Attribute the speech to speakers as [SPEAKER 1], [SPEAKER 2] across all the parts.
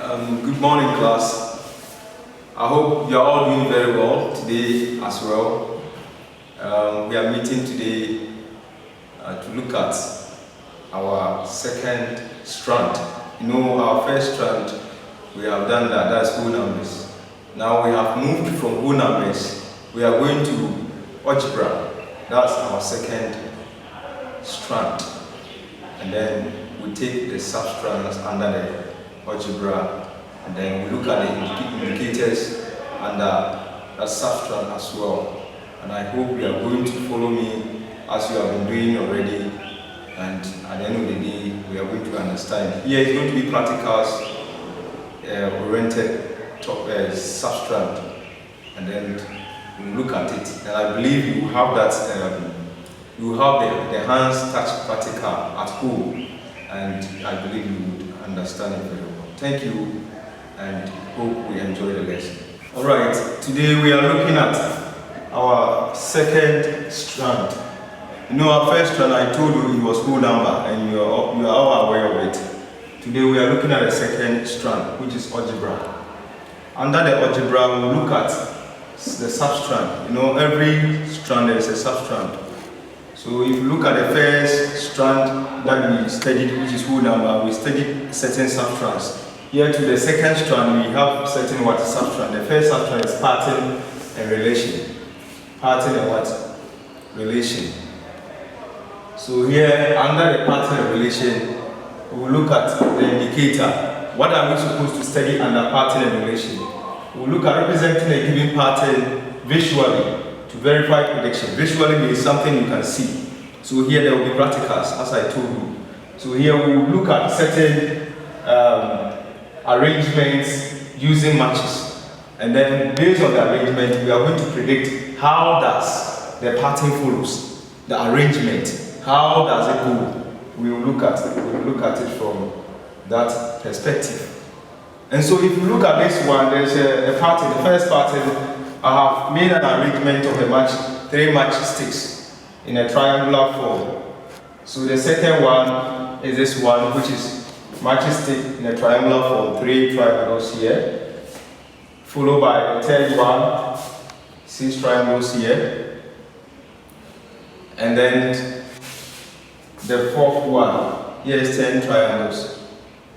[SPEAKER 1] Good morning, class. I hope you are all doing very well today as well. We are meeting today to look at our second strand. You know, our first strand, we have done that's whole numbers. Now we have moved from whole numbers. We are going to algebra. That's our second strand. And then we take the substrands under the algebra, and then we look at the indicators under that substrand as well. And I hope you are going to follow me as you have been doing already, and at the end of the day we are going to understand. Here is going to be practicals oriented substrand, and then we look at it, and I believe you have that you have the hands touch practical at home, and I believe you would understand it very well. Thank you, and hope we enjoy the lesson. Alright, today we are looking at our second strand. You know, our first strand, I told you it was whole number, and you are all aware of it. Today we are looking at the second strand, which is algebra. Under the algebra, we will look at the substrand. You know, every strand there is a substrand. So if you look at the first strand that we studied, which is whole number, we studied certain substrands. Here to the second strand, we have certain substrand. The first substrand is pattern and relation. Pattern and what? Relation. So here, under the pattern and relation, we will look at the indicator. What are we supposed to study under pattern and relation? We will look at representing a given pattern visually to verify prediction. Visually means something you can see. So here there will be practicals, as I told you. So here we will look at certain arrangements using matches. And then based on the arrangement, we are going to predict how does the pattern follows, the arrangement, how does it go. We will look at it from that perspective. And so if you look at this one, there's a pattern. The first pattern, I have made an arrangement of the three matchsticks in a triangular form. So the second one is this one, which is matchstick in a triangular form, 3 triangles here, followed by the third one, 6 triangles here, and then the fourth one, here is 10 triangles.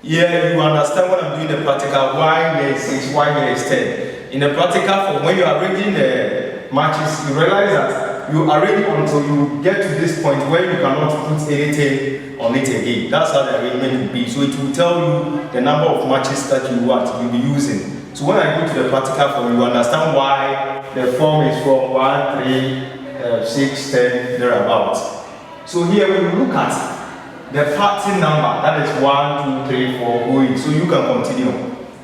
[SPEAKER 1] Here you understand when I'm doing the practical, why here is 6, why here is 10. In the practical form, when you are arranging the matches, you realize that you arrange until you get to this point where you cannot put anything on it again. That's how the arrangement will be. So it will tell you the number of matches that you'll be using. So when I go to the practical form, you understand why the form is from 1, 3, 6, 10, thereabouts. So here we will look at the pattern number, that is 1, 2, 3, 4, going. So you can continue.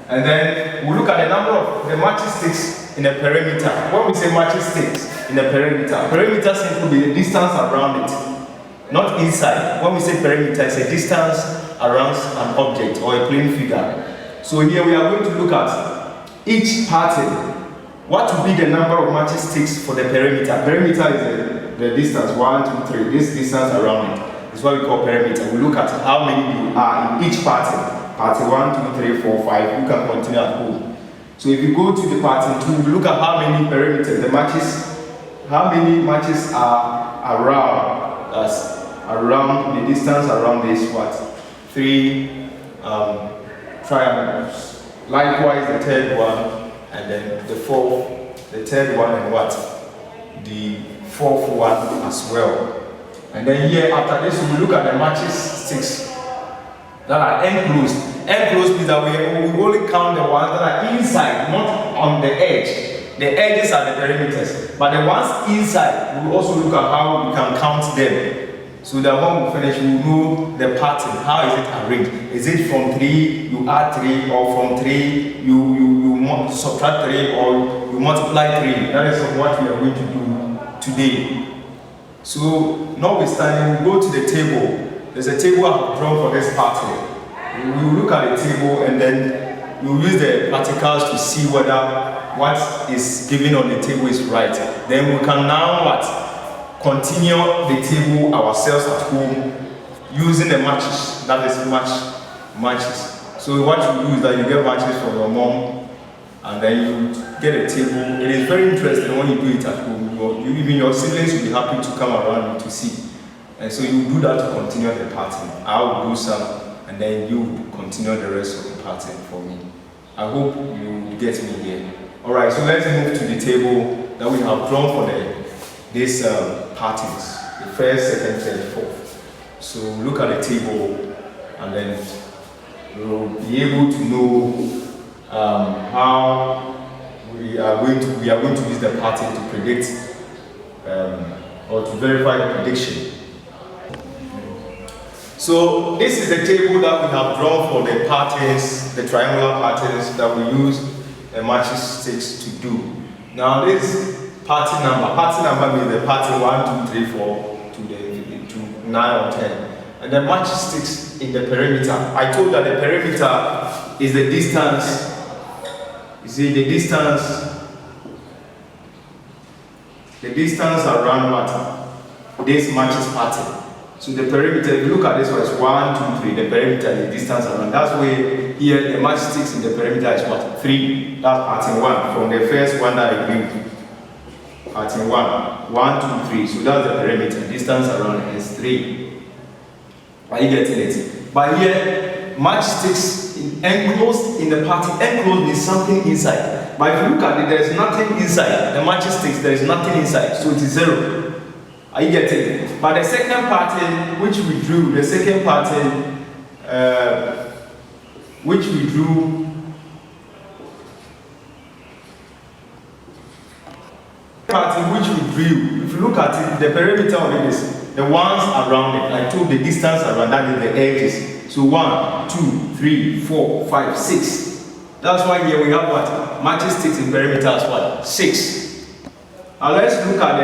[SPEAKER 1] And then we look at the number of the matchsticks in a perimeter. When we say matchsticks in a perimeter simply be the distance around it, not inside. When we say perimeter, it's a distance around an object or a plane figure. So here we are going to look at each pattern. What will be the number of matchsticks for the perimeter? Perimeter is the distance, 1, 2, 3. This distance around it is what we call perimeter. We look at how many you are in each pattern. Pattern 1, 2, 3, 4, 5. You can continue at home. So if you go to the pattern 2, we look at how many perimeters, how many matches are around the distance around this 3 triangles. Likewise, the third one, and then the third one, and the fourth one as well. And then here after this, we look at the matchsticks that are enclosed. Enclosed means that we only count the ones that are inside, not on the edge. The edges are the perimeters, but the ones inside, we will also look at how we can count them. So that when we finish, we will know the pattern. How is it arranged? Is it from 3, you add 3, or from 3, you subtract 3, or you multiply 3? That is what we are going to do today. So, notwithstanding, we go to the table. There's a table I have drawn for this pattern. We will look at the table, and then we will use the practicals to see whether what is given on the table is right. Then we can now continue the table ourselves at home using the matches. That is matches. So what you do is that you get matches from your mom, and then you get a table. It is very interesting when you do it at home. Even your siblings will be happy to come around you to see. And so you do that to continue the party. I will do some, and then you continue the rest of the party for me. I hope you get me here. Alright, so let's move to the table that we have drawn for these parties. The first, second, third, fourth. So look at the table, and then you'll be able to know how we are going to use the party to predict or to verify the prediction. So this is the table that we have drawn for the patterns, the triangular patterns that we use a matching sticks to do. Now this pattern number means the pattern 1, 2, 3, 4 to 9 or 10. And the matching sticks in the perimeter. I told that the perimeter is the distance. You see the distance around what? This matches pattern. So the perimeter, if you look at this one, it's 1, 2, 3. The perimeter is the distance around. That's where here the match sticks in the perimeter is what? 3. That's pattern 1 from the first one that I gave. Pattern 1. 1, 2, 3. So that's the perimeter. Distance around is 3. Are you getting it? But here, match sticks enclosed in the pattern. Enclosed means something inside. But if you look at it, there is nothing inside. The match sticks, there is nothing inside. So it is 0. Are you getting it? But the second pattern which we drew, if you look at it, the perimeter of it is the ones around it. I told the distance around that is the edges. So 1, 2, 3, 4, 5, 6. That's why here we have what? Matching sticks in perimeter as what? 6. Now let's look at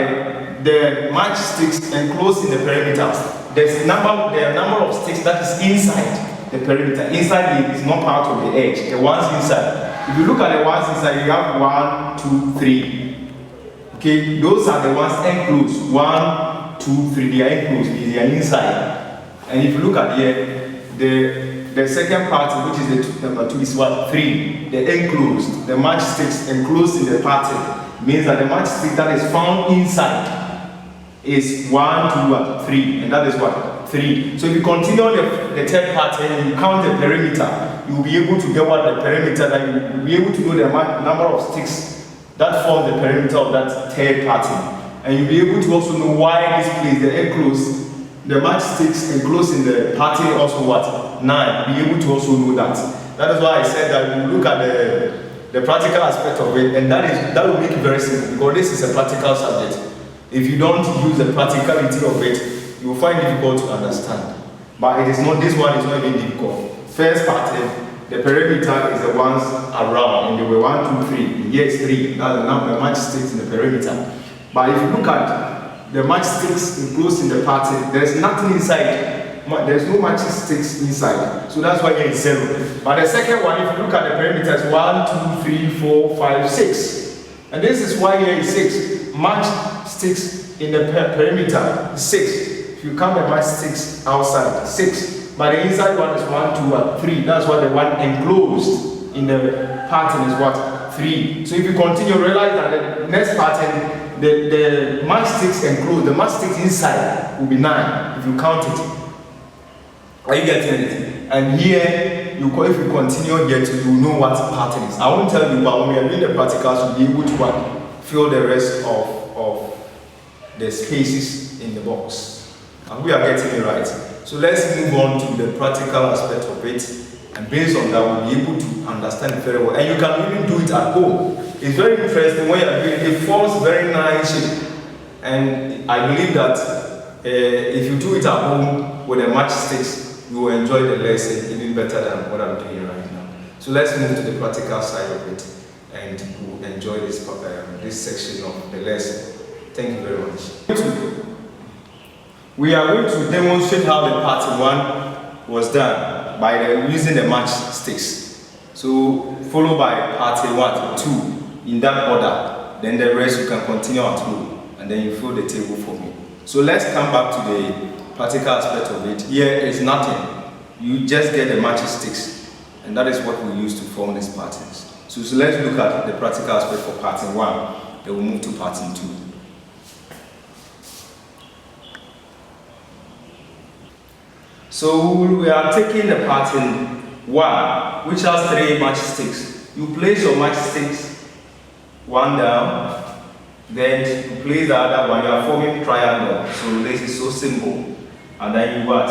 [SPEAKER 1] the match sticks enclosed in the perimeter. There are number of sticks that is inside the perimeter. Inside is not part of the edge. The ones inside. If you look at the ones inside, you have 1, 2, 3. Okay, those are the ones enclosed. 1, 2, 3. They are enclosed. They are inside. And if you look at here, the second part, which is the number 2, is what? 3. The enclosed. The match sticks enclosed in the pattern means that the match stick that is found inside is 1, 2, 3, and that is what? 3. So if you continue the third pattern and you count the perimeter, you will be able to get what the perimeter, that you will be able to know the number of sticks that form the perimeter of that third pattern. And you'll be able to also know why this place, the enclosed, the match sticks enclosed in the pattern also what? 9. Be able to also know that. That is why I said that you look at the practical aspect of it, and that will make it very simple, because this is a practical subject. If you don't use the practicality of it, you will find it difficult to understand. But it is not, this one is not even difficult. First pattern, the perimeter is the ones around, and they were 1, 2, 3. Here is 3. That's the number of match sticks in the perimeter. But if you look at the match sticks enclosed in the pattern, there's nothing inside. There's no match sticks inside. So that's why here is 0. But the second one, if you look at the perimeter, is 1, 2, 3, 4, 5, 6. And this is why here is 6. Match sticks in the perimeter is 6. If you count the match sticks outside, 6. But the inside one is 1, 2, and 3. That's why the one enclosed in the pattern is what? 3. So if you continue, realize that the next pattern, the match sticks enclosed, the match sticks inside will be 9 if you count it. Are you getting it? And here, if you continue here to, you know what pattern is. I won't tell you, but when we are doing the practicals, you'll be able to fill the rest of the spaces in the box. And we are getting it right. So let's move on to the practical aspect of it. And based on that, we'll be able to understand it very well. And you can even do it at home. It's very interesting when you're doing it. It forms very nice shape. And I believe that if you do it at home with the matchsticks, you will enjoy the lesson even better than what I'm doing right now. So let's move to the practical side of it, and we'll enjoy this section of the lesson. Thank you very much. We are going to demonstrate how the part 1 was done by using the matchsticks. So followed by part 2 in that order. Then the rest you can continue at home, and then you fill the table for me. So let's come back to the practical aspect of it. Here is nothing. You just get the matchsticks, And that is what we use to form these patterns. So let's look at the practical aspect for pattern 1. Then we'll move to pattern 2. So we are taking the pattern 1, which has 3 matchsticks. You place your matchsticks one down, then you place the other one. You are forming triangle. So this is so simple. And then you what?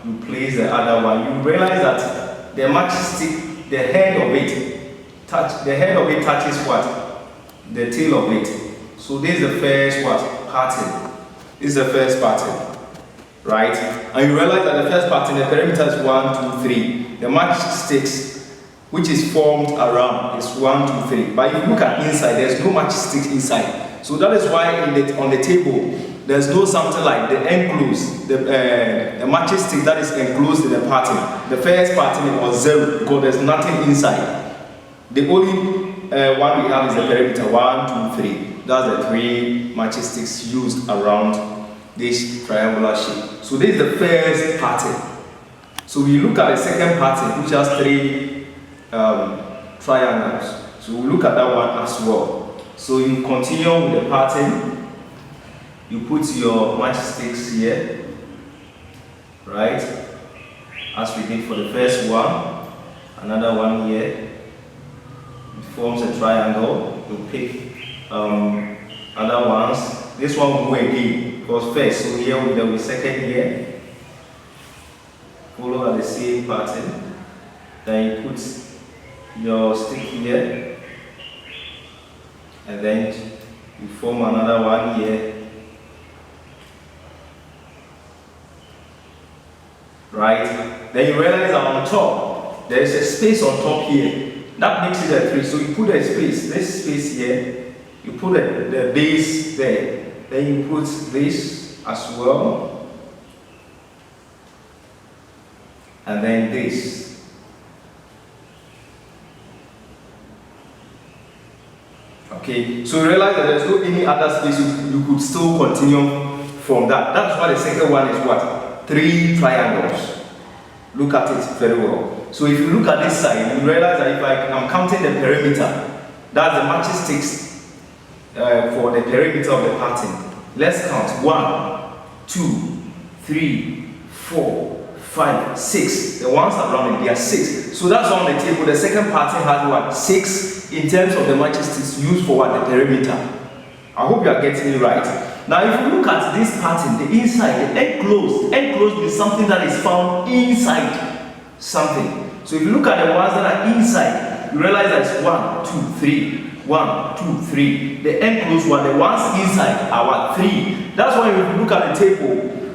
[SPEAKER 1] You place the other one. You realize that the matchstick, the head of it touches what? The tail of it. So this is the first what? Pattern. This is the first pattern, right? And you realize that the first pattern, the perimeter is 1, 2, 3. The matchsticks, which is formed around, is 1, 2, 3. But if you look at inside, there's no matchsticks inside. So that is why on the table, there's no something like the enclosed, the matchstick that is enclosed in the pattern. The first pattern was 0 because there's nothing inside. The only one we have is the perimeter 1, 2, 3. That's the 3 matchsticks used around this triangular shape. So this is the first pattern. So we look at the second pattern, which has 3 triangles. So we look at that one as well. So you continue with the pattern. You put your matchsticks here, right? As we did for the first one. Another one here. It forms a triangle. You pick other ones. This one will go again because first. So here will be second here. Follow the same pattern. Then you put your stick here, and then you form another one here. Right? Then you realize that on top, there is a space on top here. That makes it a 3. So you put a space, this space here, you put the base there. Then you put this as well. And then this. Okay, so you realize that there's no any other space you could still continue from that. That's why the second one is what? 3 triangles. Look at it very well. So if you look at this side, you realize that if I'm counting the perimeter, that's the matchsticks for the perimeter of the pattern. Let's count 1, 2, 3, 4, 5, 6. The ones around it, they are 6. So that's on the table. The second pattern has what? 6 in terms of the matchsticks used for what? The perimeter. I hope you are getting it right. Now, if you look at this pattern, the inside, the enclosed is something that is found inside something. So if you look at the ones that are inside, you realize that it's 1, 2, 3, 1, 2, 3. The enclosed one, the ones inside are what? 3. That's why if you look at the table,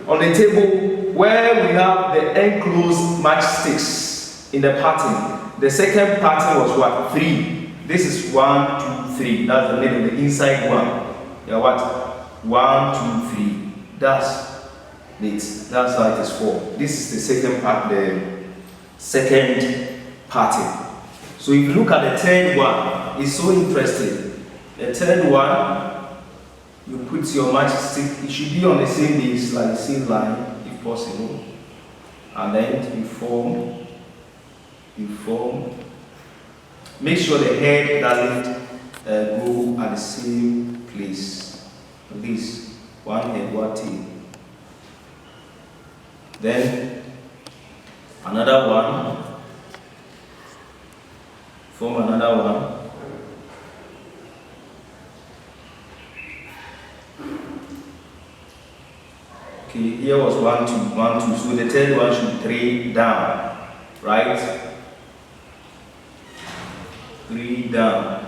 [SPEAKER 1] on the table where we have the enclosed matchsticks in the pattern, the second pattern was what? 3. This is 1, 2, 3. That's the middle, the inside one. Yeah, what? 1, 2, 3. That's it. That's how it is formed. This is the second part, the second pattern. So if you look at the third one, it's so interesting. The third one, you put your matchstick. It should be on the same base, like the same line, if possible. And then you form. Make sure the head doesn't go at the same place. This one head, one tail. Then another one. Form another one. Okay, here was 1, 2, 1, 2. So the third one should 3 down, right? 3 down.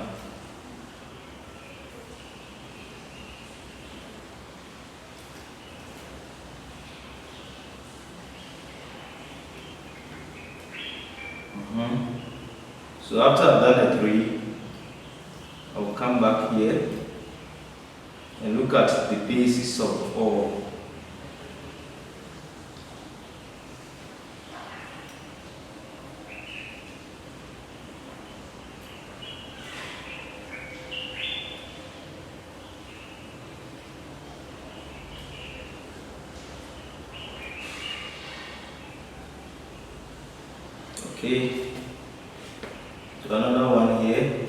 [SPEAKER 1] So after I've done the 3, I will come back here and look at the basis of all. Okay. to another one here.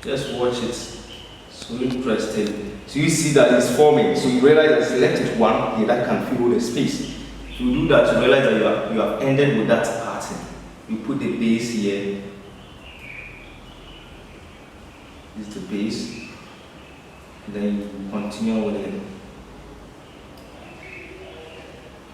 [SPEAKER 1] Just watch it. So interesting. So you see that it's forming. So you realize I selected one here that can fill the space. So you do that, you realize that you have ended with that pattern. You put the base here. This is the base. And then you continue with it.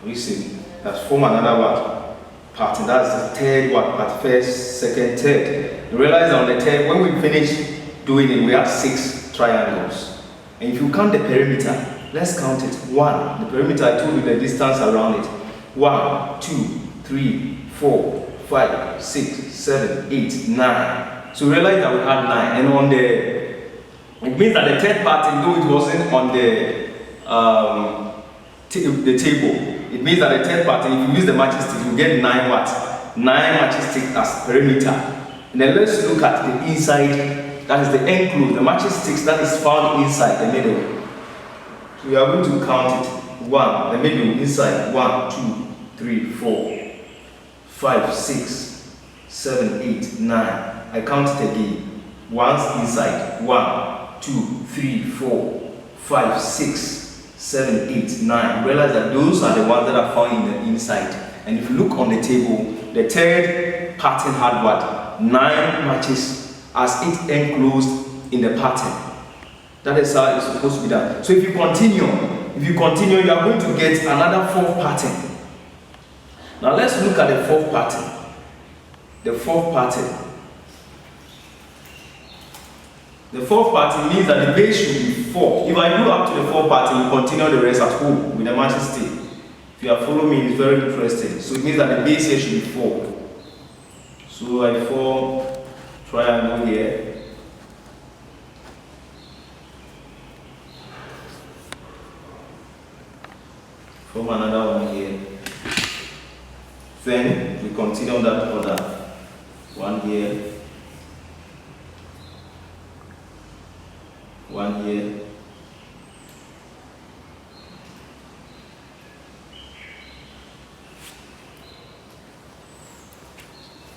[SPEAKER 1] You see, that's form another one pattern. That's the third one, part first, second, third. You realize on the third, when we finish doing it, we have 6 triangles. And if you count the perimeter, let's count it. 1. The perimeter, I told you the distance around it. 1, 2, 3, 4, 5, 6, 7, 8, 9. So realize that we had 9. And on the, it means that the third pattern, though it wasn't on the table, it means that the third pattern, if you use the matching stick, you get 9 what? 9 matching sticks as perimeter. And then let's look at the inside. That is the enclosed, the matching sticks that is found inside the middle. So we are going to count it. 1, the middle, inside. 1, 2, 3, 4, 5, 6, 7, 8, 9. I count it again. 1 inside. 1, 2, 3, 4, 5, 6, 7, 8, 9. Realize that those are the ones that are found in the inside. And if you look on the table, the third pattern had what? 9 matches as it enclosed in the pattern. That is how it's supposed to be done. So if you continue, you are going to get another 4th pattern. Now let's look at the 4th pattern. The 4th pattern. The 4th pattern means that the base should be 4. If I do up to the 4th pattern, you continue the rest at home with the matching stick. If you are following me, it's very interesting. So it means that the base here should be 4. So I form triangle here. Form another one here. Then we continue that order. One here. One here.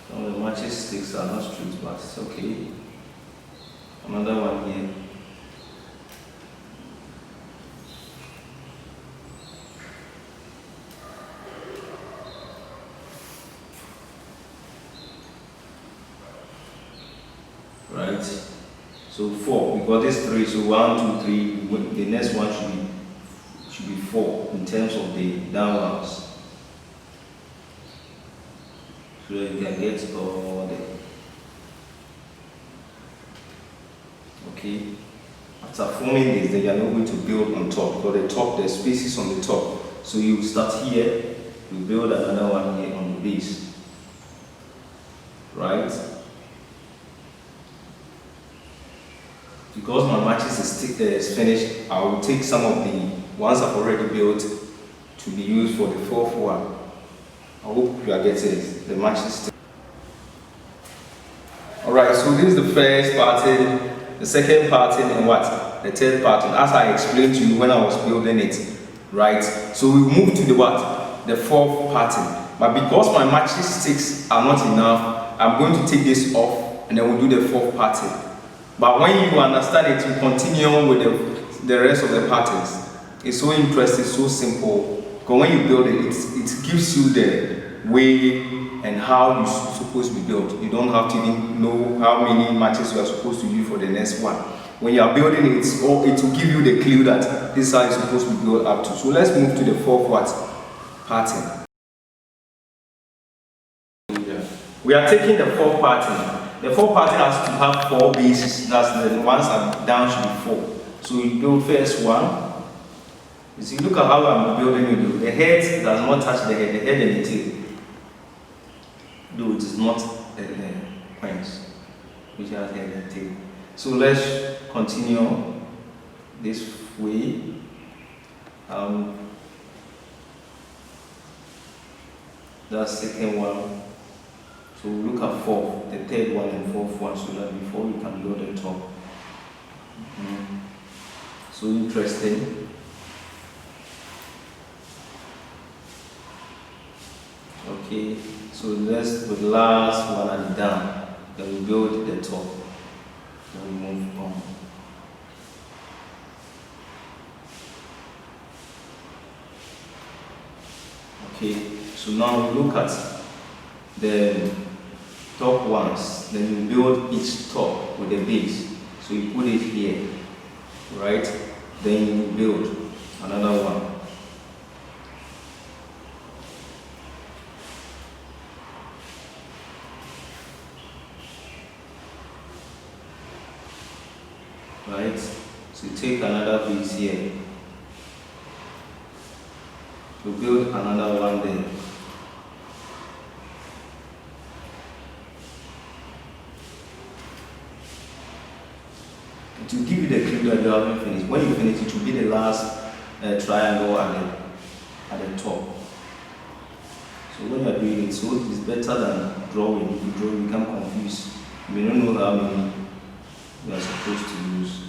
[SPEAKER 1] Some of the matching sticks are not straight, but it's okay. Another one here. Right. So 4. We got this 3. So 1, 2, 3. The next one should be 4 in terms of the downwards. So that you can get all the. Okay. After forming this, then you are not going to build on top, because the top, there's spaces on the top. So you start here, you build another one here on the base. Right? Because my matches is finished, I will take some of the ones I've already built to be used for the 4th one. I hope you are getting it. The matches. Alright, so this is the first pattern, the second pattern, and what? The third pattern, as I explained to you when I was building it. Right? So we move to the what? The 4th pattern. But because my matching sticks are not enough, I'm going to take this off and then we'll do the 4th pattern. But when you understand it, you continue with the rest of the patterns. It's so interesting, so simple. Because when you build it, it gives you the way and how you're supposed to be built. You don't have to even know how many matches you are supposed to use for the next one. When you are building it, it will give you the clue that this is how it's supposed to be built up to. So let's move to the 4th what? Pattern. We are taking the 4th pattern. The 4th pattern has to have 4 bases. That's the ones that down should be 4. So you build first one. You see, look at how I'm building it. The head does not touch the head and the tail. Though it is not the points, which has head and tail. So let's continue this way. That's second one. So look at 4th, the 3rd one and 4th one, so that before we can build the top. So interesting. Okay, so let's with the last one at the down, then we build the top, then we move on. Okay, so now we look at the top ones, then you build each top with a base. So you put it here, right? Then you build another one. Right? So you take another base here. You build another one there. To give you the clue that you haven't finished. When you finish, it will be the last triangle at the top. So when you are doing it, so it's better than drawing. If you draw, you become confused. You may not know how many you are supposed to use.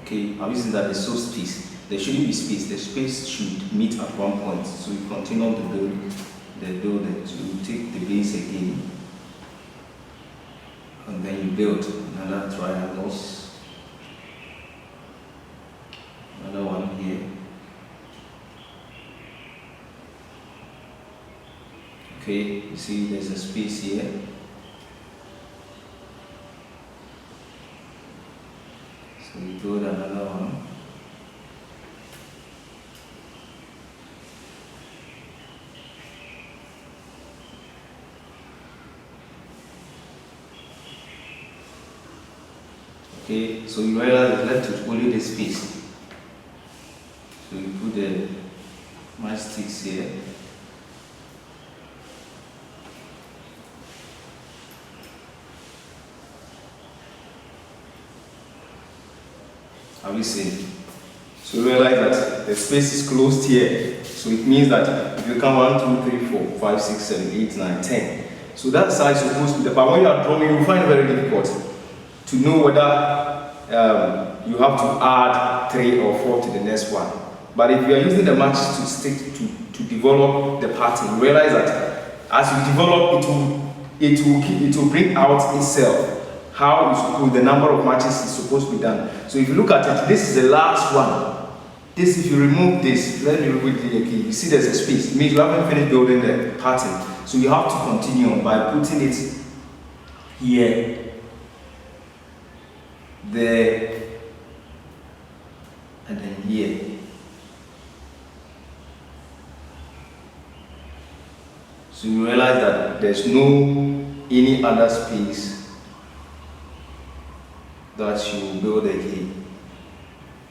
[SPEAKER 1] Okay, I'm using that there's so space. There shouldn't be space. The space should meet at one point. So you continue to build the building. So you take the base again, and then you build another triangles, another one here. Okay, you see there's a space here. So we build another one. Okay, so you realize it's left with only the space. So you put the matchsticks here. Have you seen? So you realize that the space is closed here. So it means that if you count 1, 2, 3, 4, 5, 6, 7, 8, 9, 10. So that size is supposed to be, but when you are drawing, you find it very difficult to know whether you have to add 3 or 4 to the next one. But if you are using the match to stick to develop the pattern, you realize that as you develop, it will bring out itself how the number of matches is supposed to be done. So if you look at it, this is the last one. This, if you remove this, let me repeat it again. You see there's a space. It means you haven't finished building the pattern. So you have to continue on by putting it here, there, and then here. So you realize that there's no any other space that you will build again.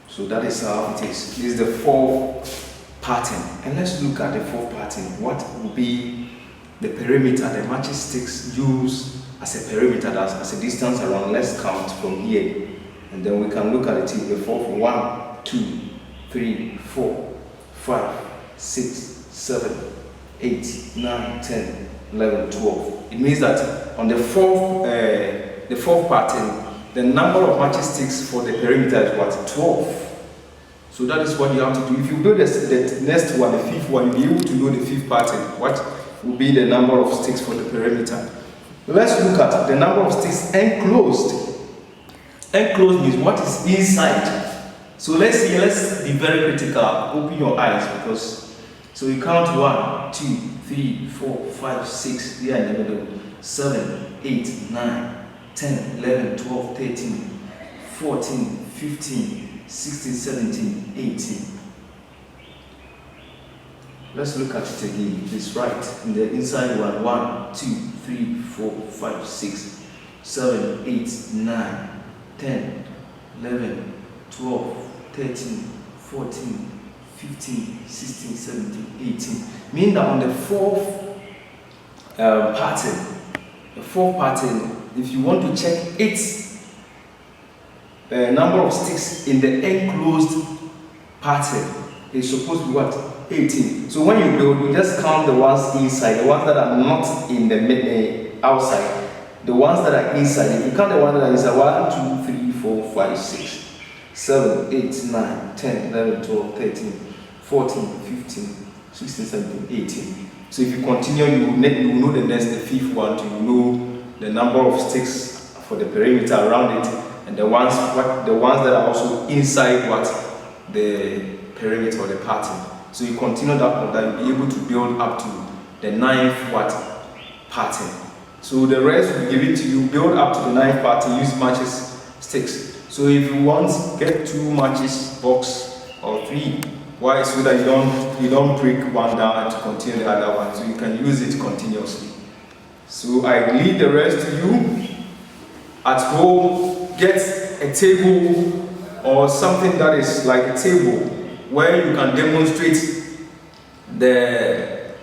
[SPEAKER 1] So that is how it is. This is the fourth pattern. And let's look at the fourth pattern. What will be the perimeter, the matching sticks used as a perimeter, as a distance around? Let's count from here. And then we can look at it in the fourth. 1, 2, 3, 4, 5, 6, 7, 8, 9, 10, 11, 12. It means that on the fourth pattern, the number of matching sticks for the perimeter is what? 12. So that is what you have to do. If you do the next one, the fifth one, you'll be able to know the fifth pattern. What will be the number of sticks for the perimeter? Let's look at the number of sticks enclosed. Enclosed means what is inside. So let's see, let's be very critical. Open your eyes, because so you count 1, 2, 3, 4, 5, 6, here in the middle, 7, 8, 9, 10, 11, 12, 13, 14, 15, 16, 17, 18. Let's look at it again. It's right. In the inside one, 1, 2, 3, 4, 5, 6, 7, 8, 9, 10, 11, 12, 13, 14, 15, 16, 17, 18. Meaning that on the fourth pattern, if you want to check its number of sticks in the enclosed pattern, it's supposed to be what? 18. So when you build, you just count the ones inside, the ones that are not in the outside, the ones that are inside. If you count the ones that are inside, 1, 2, 3, 4, 5, 6, 7, 8, 9, 10, 11, 12, 13, 14, 15, 16, 17, 18. So if you continue, you will know the next, the fifth one, you know the number of sticks for the perimeter around it, and the ones that are also inside the perimeter or the pattern. So you continue that order, you'll be able to build up to the ninth pattern. So the rest will be given to you, build up to the ninth pattern, use matches sticks. So if you want, get 2 matches box or 3. Why? So that you don't break one down to continue the other one. So you can use it continuously. So I leave the rest to you. At home, get a table or something that is like a table where you can demonstrate the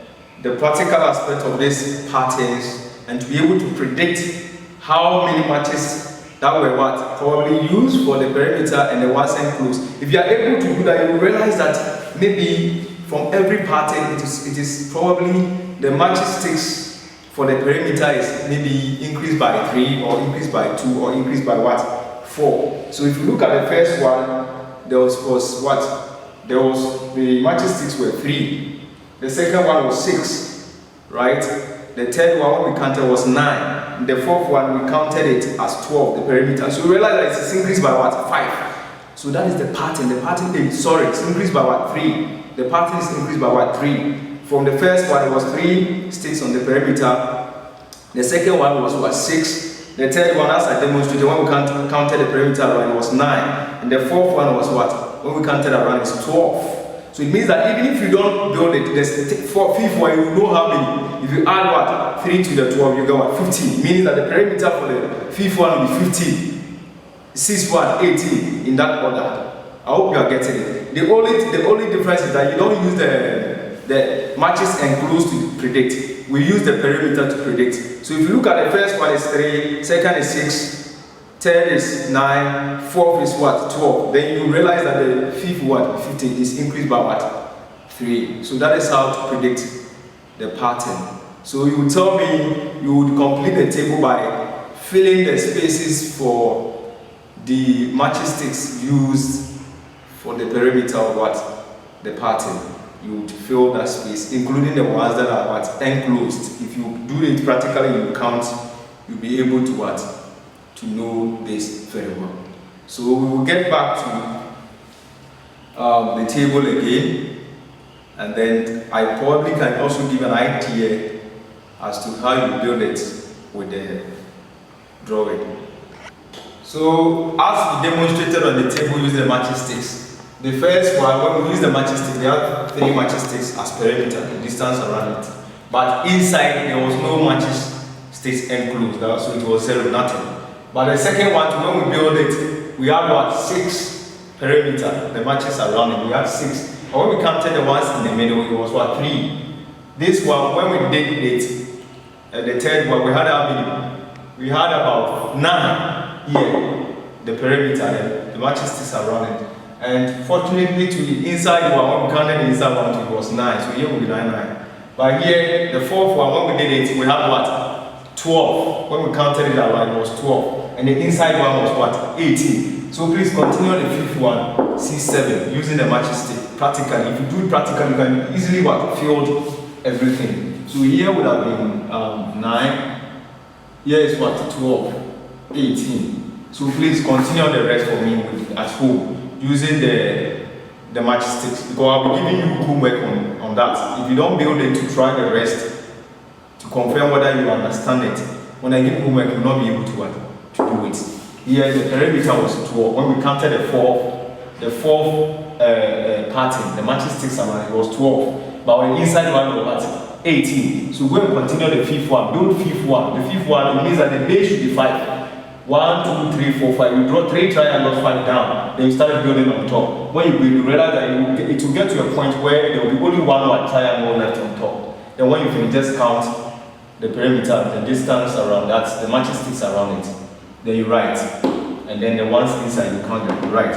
[SPEAKER 1] practical aspect of these patterns and to be able to predict how many matches that were probably used for the perimeter and the ones enclosed. If you are able to do that, you will realize that maybe from every pattern it is probably the matches sticks for the perimeter is maybe increased by 3 or increased by 2 or increased by 4. So if you look at the first one, there was the matches sticks were 3. The second one was 6, right? The third one we counted was 9. The fourth one we counted it as 12, the perimeter. So we realize that it's increased by 5. So that is the pattern. The pattern is it's increased by 3. The pattern is increased by 3. From the first one it was 3 sticks on the perimeter. The second one was 6. The third one, as I demonstrated, when we counted the perimeter around, it was 9. And the fourth one was when we counted around, it's 12. So it means that even if you don't build it, the fifth one, you know how many. If you add 3 to the 12, you get 15. Meaning that the perimeter for the fifth one will be 15. 6 1, 18 in that order. I hope you are getting it. The only difference is that you don't use the matches enclosed to predict. We use the perimeter to predict. So if you look at the first one is 3, second is 6, third is 9, fourth is 12. Then you realize that the fifth 15 is increased by 3. So that is how to predict the pattern. So you would tell me you would complete the table by filling the spaces for the matches sticks used for the perimeter of the pattern. You would fill that space, including the ones that are enclosed. If you do it practically, you count, you'll be able to know this very well. So we will get back to the table again, and then I probably can also give an idea as to how you build it with the drawing. So as we demonstrated on the table using the matching sticks, the first one, when we use the matching stick, we have 3 matching sticks as perimeter, the distance around it. But inside there was no matching sticks enclosed, so it was 0, nothing. But the second one, when we build it, we have 6 perimeter, the matches around it, we have 6. But when we counted the ones in the middle, it was 3. This one, when we did it, the third one, we had how many? We had about 9 here, the perimeter, the matches sticks around it. And fortunately, to the inside one, when we counted the inside one, it was 9. So here will be 9. But here, the fourth one, when we did it, we had 12. When we counted it around, it was 12. And the inside one was 18. So please continue the fifth one, C7, using the matching stick practically. If you do it practically, you can easily fill everything. So here would have been 9. Here is 12, 18. So please continue the rest for me at home, using the match sticks, because I'll be giving you homework on that. If you don't build it, to try the rest to confirm whether you understand it. When I give homework, you will not be able to do it. Here the perimeter was 12. When we counted the fourth pattern, the matching sticks around, it was 12. But on the inside one was 18. So go and continue the fifth one. Build the fifth one. The fifth one, it means that the base should be 5. 1, 2, 3, 4, 5. You draw 3 triangles, 5 down. Then you start building on top. When you build, you realize that it will get to a point where there will be only one triangle left on top. Then when you finish, just count the perimeter, the distance around that, the matching sticks around it. Then you write, and then the ones inside you count them. You write.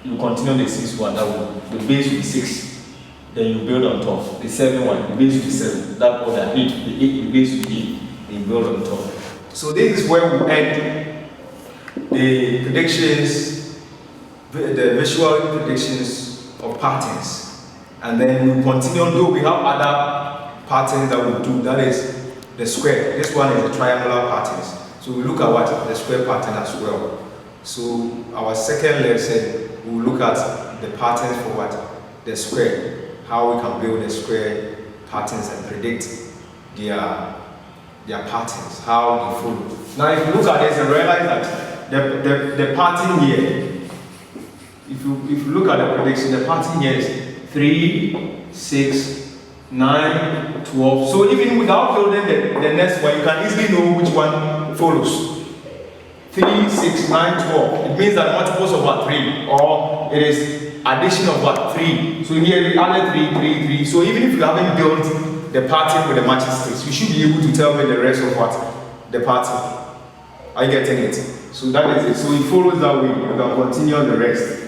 [SPEAKER 1] You continue the 6th one. The base will be 6. Then you build on top. The 7th one, the base will be 7. That order 8. The base will be 8. Then you build on top. So this is where we end the predictions, the visual predictions of patterns, and then we continue. Though we have other patterns that we do, that is the square. This one is the triangular patterns. So we look at what? The square pattern as well. So our second lesson, we will look at the patterns for what? The square. How we can build the square patterns and predict their patterns, how they follow. Now if you look at this and realize that the pattern here, if you look at the prediction, the pattern here is 3, 6, 9, 12. So even without building the next one, you can easily know which one follows. 3, 6, 9, 12. It means that multiples of what? 3. Or it is addition of what? 3. So here we added 3, 3, 3. So even if you haven't built the pattern with the matching sticks, you should be able to tell me the rest of what? The pattern. Are you getting it? So that is it. So it follows that way. You can continue on the rest.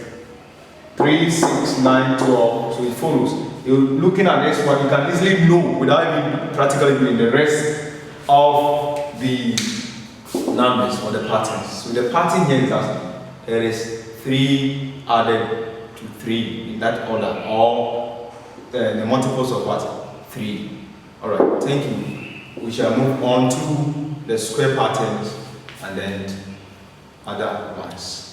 [SPEAKER 1] 3, 6, 9, 12. So it follows. You're looking at this one, you can easily know without even practically doing the rest of the numbers or the patterns. So the pattern here is that there is 3 added to 3 in that order, or the multiples of what? 3. Alright, thank you. We shall move on to the square patterns and then other ones.